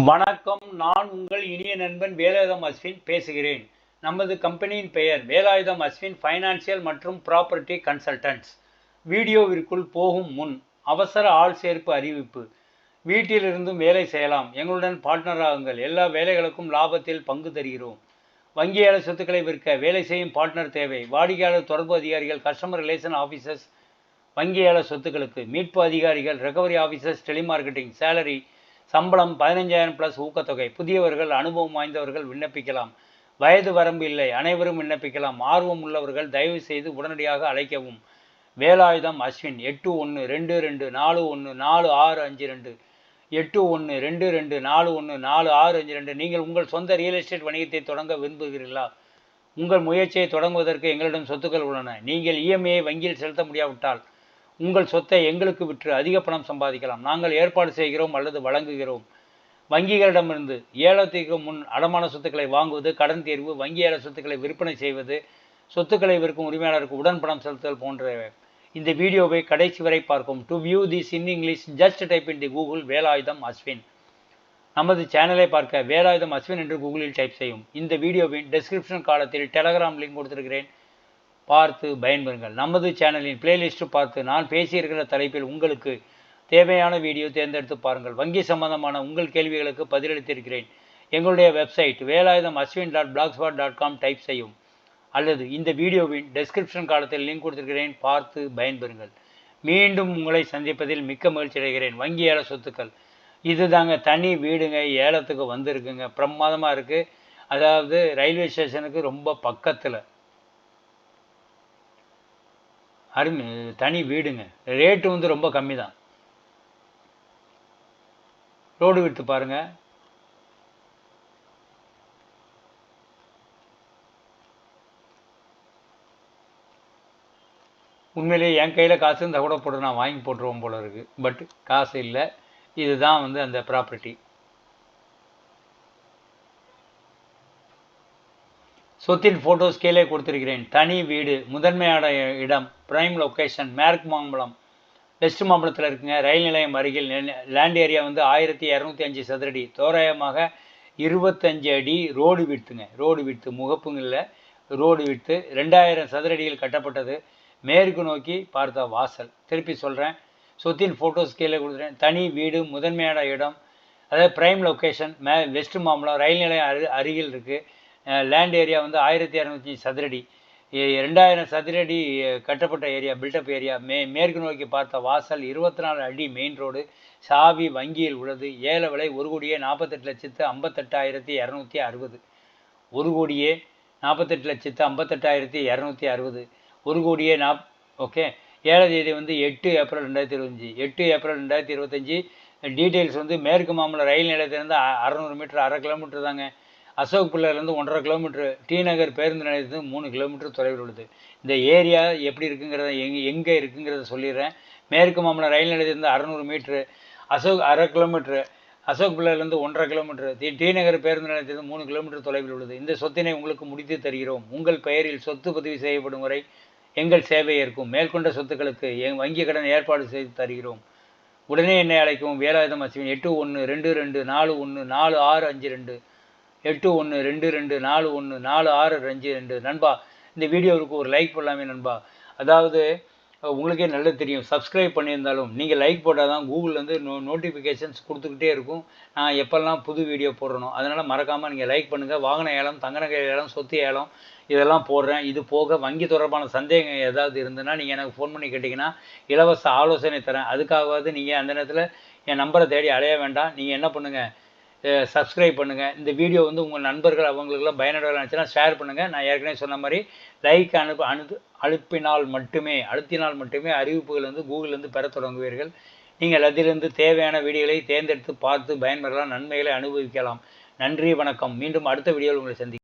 வணக்கம். நான் உங்கள் இனிய நண்பன் வேலாயுதம் அஸ்வின் பேசுகிறேன். நமது கம்பெனியின் பெயர் வேலாயுதம் அஸ்வின் ஃபைனான்சியல் மற்றும் ப்ராப்பர்ட்டி கன்சல்டன்ட்ஸ். வீடியோவிற்குள் போகும் முன் அவசர ஆள் சேர்ப்பு அறிவிப்பு. வீட்டிலிருந்தும் வேலை செய்யலாம். எங்களுடன் பார்ட்னர் ஆகுங்கள். எல்லா வேலைகளுக்கும் லாபத்தில் பங்கு தருகிறோம். வங்கியாளர் சொத்துக்களை விற்க வேலை செய்யும் பார்ட்னர் தேவை. வாடிக்கையாளர் தொடர்பு அதிகாரிகள், கஸ்டமர் ரிலேஷன் ஆஃபீஸர்ஸ், வங்கியாளர் சொத்துக்களுக்கு மீட்பு அதிகாரிகள், ரெக்கவரி ஆஃபீஸர்ஸ், டெலிமார்க்கெட்டிங், சேலரி சம்பளம் 15,000+ ஊக்கத்தொகை. புதியவர்கள், அனுபவம் வாய்ந்தவர்கள் விண்ணப்பிக்கலாம். வயது வரம்பு இல்லை, அனைவரும் விண்ணப்பிக்கலாம். ஆர்வம் உள்ளவர்கள் தயவு செய்து உடனடியாக அழைக்கவும். வேலாயுதம் அஸ்வின் 8122414652 8122414652. நீங்கள் உங்கள் சொந்த ரியல் எஸ்டேட் வணிகத்தை தொடங்க விரும்புகிறீர்களா? உங்கள் முயற்சியை தொடங்குவதற்கு எங்களிடம் சொத்துக்கள் உள்ளன. நீங்கள் இஎம்ஐயை வங்கியில் செலுத்த முடியாவிட்டால் உங்கள் சொத்தை எங்களுக்கு விற்று அதிக பணம் சம்பாதிக்கலாம். நாங்கள் ஏற்பாடு செய்கிறோம் அல்லது வழங்குகிறோம். வங்கிகளிடமிருந்து ஏலத்திற்கு முன் அடமான சொத்துக்களை வாங்குவது, கடன் தீர்வு, வங்கியாளர் சொத்துக்களை விற்பனை செய்வது, சொத்துக்களை விற்கும் உரிமையாளருக்கு உடன் பணம் செலுத்துதல் போன்றவை. இந்த வீடியோவை கடைசி வரை பார்க்கும். To view this in English just type in the Google Velayutham Ashwin. நமது சேனலை பார்க்க வேலாயுதம் அஸ்வின் என்று கூகுளில் டைப் செய்யும். இந்த வீடியோவின் டெஸ்கிரிப்ஷன் காலத்தில் டெலகிராம் லிங்க் கொடுத்திருக்கிறேன், பார்த்து பயன்பெறுங்கள். நமது சேனலின் பிளேலிஸ்ட் பார்த்து நான் பேசியிருக்கிற தலைப்பில் உங்களுக்கு தேவையான வீடியோ தேர்ந்தெடுத்து பாருங்கள். வங்கி சம்பந்தமான உங்கள் கேள்விகளுக்கு பதிலளித்திருக்கிறேன். எங்களுடைய வெப்சைட் வேலாயுதம் aswin.blogspot.com டைப் செய்யும் அல்லது இந்த வீடியோவின் டெஸ்கிரிப்ஷன் காலத்தில் லிங்க் கொடுத்திருக்கிறேன், பார்த்து பயன்பெறுங்கள். மீண்டும் உங்களை சந்திப்பதில் மிக்க மகிழ்ச்சி அடைகிறேன். வங்கி ஏல சொத்துக்கள் இதுதாங்க, தனி வீடுங்க, ஏலத்துக்கு வந்திருக்குங்க. பிரமாதமாக இருக்குது. அதாவது ரயில்வே ஸ்டேஷனுக்கு ரொம்ப பக்கத்தில் அருமை தனி வீடுங்க. ரேட்டு வந்து ரொம்ப கம்மி தான். ரோடு விட்டு பாருங்கள். உண்மையிலே என் கையில் காசு இருந்தால் கூட போட்டு நான் வாங்கி போட்டுருவோம் போல இருக்குது. பட் காசு இல்லை. இதுதான் வந்து அந்த ப்ராப்பர்ட்டி. சொத்தின் ஃபோட்டோஸ் கீழே கொடுத்திருக்கிறேன். தனி வீடு, முதன்மையான இடம், பிரைம் லொக்கேஷன், மேற்கு மாம்பலம், வெஸ்ட் மாம்பலத்தில் இருக்குங்க. ரயில் நிலையம் அருகில். லேண்ட் ஏரியா வந்து 1205 சதுரடி, தோராயமாக 25 அடி ரோடு விட்டுங்க. ரோடு விட்டு முகப்புங்க இல்லை, ரோடு விட்டு 2000 சதுரடியில் கட்டப்பட்டது. மேற்கு நோக்கி பார்த்த வாசல். திருப்பி சொல்கிறேன், சொத்தின் ஃபோட்டோஸ் கீழே கொடுத்துறேன். தனி வீடு, முதன்மையான இடம், அதாவது பிரைம் லொக்கேஷன், வெஸ்ட் மாம்பலம், ரயில் நிலையம் அருகில் இருக்குது. லேண்ட் ஏரியா வந்து 1205 சதுரடி, 2000 சதுரடி கட்டப்பட்ட ஏரியா, பில்டப் ஏரியா. மேற்கு நோக்கி பார்த்த வாசல், 24 அடி மெயின் ரோடு. சாவி வங்கியில் உள்ளது. ஏல விலை 1,48,58,260. 1,48,58,260. 1,00,00,000 ஓகே. ஏழ தேதி வந்து 8 ஏப்ரல் 2025. 8 ஏப்ரல் 2025. டீட்டெயில்ஸ் வந்து மேற்கு மாம்பலம் ரயில் நிலையத்திலேருந்து 600 மீட்டர், 1/2 கிலோமீட்டர் தாங்க. அசோக் பிள்ளையிலேருந்து 1.5 கிலோமீட்டர். டி நகர் பேருந்து நிலையத்துலேருந்து 3 கிலோமீட்டர் தொலைவில் உள்ளது. இந்த ஏரியா எப்படி இருக்குங்கிறத எங்கே இருக்குங்கிறத சொல்லிடுறேன். மேற்கு மாம்பலம் ரயில் நிலையத்திலேருந்து 600 மீட்ரு, 1/2 கிலோமீட்டர். அசோக் பிள்ளையிலேருந்து 1.5 கிலோமீட்டர். டி நகர் பேருந்து நிலையத்திலிருந்து 3 கிலோமீட்டர் தொலைவில் உள்ளது. இந்த சொத்தினை உங்களுக்கு முடித்து தருகிறோம். உங்கள் பெயரில் சொத்து பதிவு செய்யப்படும் வரை எங்கள் சேவை இருக்கும். மேற்கொண்ட சொத்துக்களுக்கு வங்கி கடன் ஏற்பாடு செய்து தருகிறோம். உடனே என்னை அழைக்கவும். வேலாயுதம் அஸ்வின் 8122414652 8122414652. நண்பா, இந்த வீடியோவுக்கு ஒரு லைக் போடலாமே நண்பா. அதாவது உங்களுக்கே நல்லா தெரியும், சப்ஸ்கிரைப் பண்ணியிருந்தாலும் நீங்கள் லைக் போட்டால் தான் கூகுள்லேருந்து நோட்டிஃபிகேஷன்ஸ் கொடுத்துக்கிட்டே இருக்கும் நான் எப்போல்லாம் புது வீடியோ போடுறணும். அதனால் மறக்காமல் நீங்கள் லைக் பண்ணுங்கள். வாகன ஏலம், தங்க நகை ஏலம், சொத்து ஏலம் இதெல்லாம் போடுறேன். இது போக வங்கி தொடர்பான சந்தேகம் ஏதாவது இருந்ததுன்னா நீங்கள் எனக்கு ஃபோன் பண்ணி கேட்டிங்கன்னா இலவச ஆலோசனை தரேன். அதுக்காகவாது நீங்கள் அந்த நேரத்தில் என் நம்பரை தேடி அலைய வேண்டாம். நீங்கள் என்ன பண்ணுங்கள், சப்ஸ்கிரைப் பண்ணுங்கள். இந்த வீடியோ வந்து உங்கள் நண்பர்கள் அவங்களுக்கெல்லாம் பயனுள்ளதாக நினச்சினா ஷேர் பண்ணுங்கள். நான் ஏற்கனவே சொன்ன மாதிரி லைக் அழுத்தினால் மட்டுமே அறிவிப்புகள் வந்து கூகுள்லேருந்து பெற தொடங்குவீர்கள். நீங்கள் அதிலிருந்து தேவையான வீடியோகளை தேர்ந்தெடுத்து பார்த்து பயன்பெறலாம், நன்மைகளை அனுபவிக்கலாம். நன்றி, வணக்கம். மீண்டும் அடுத்த வீடியோவில் உங்களை சந்திக்கிறேன்.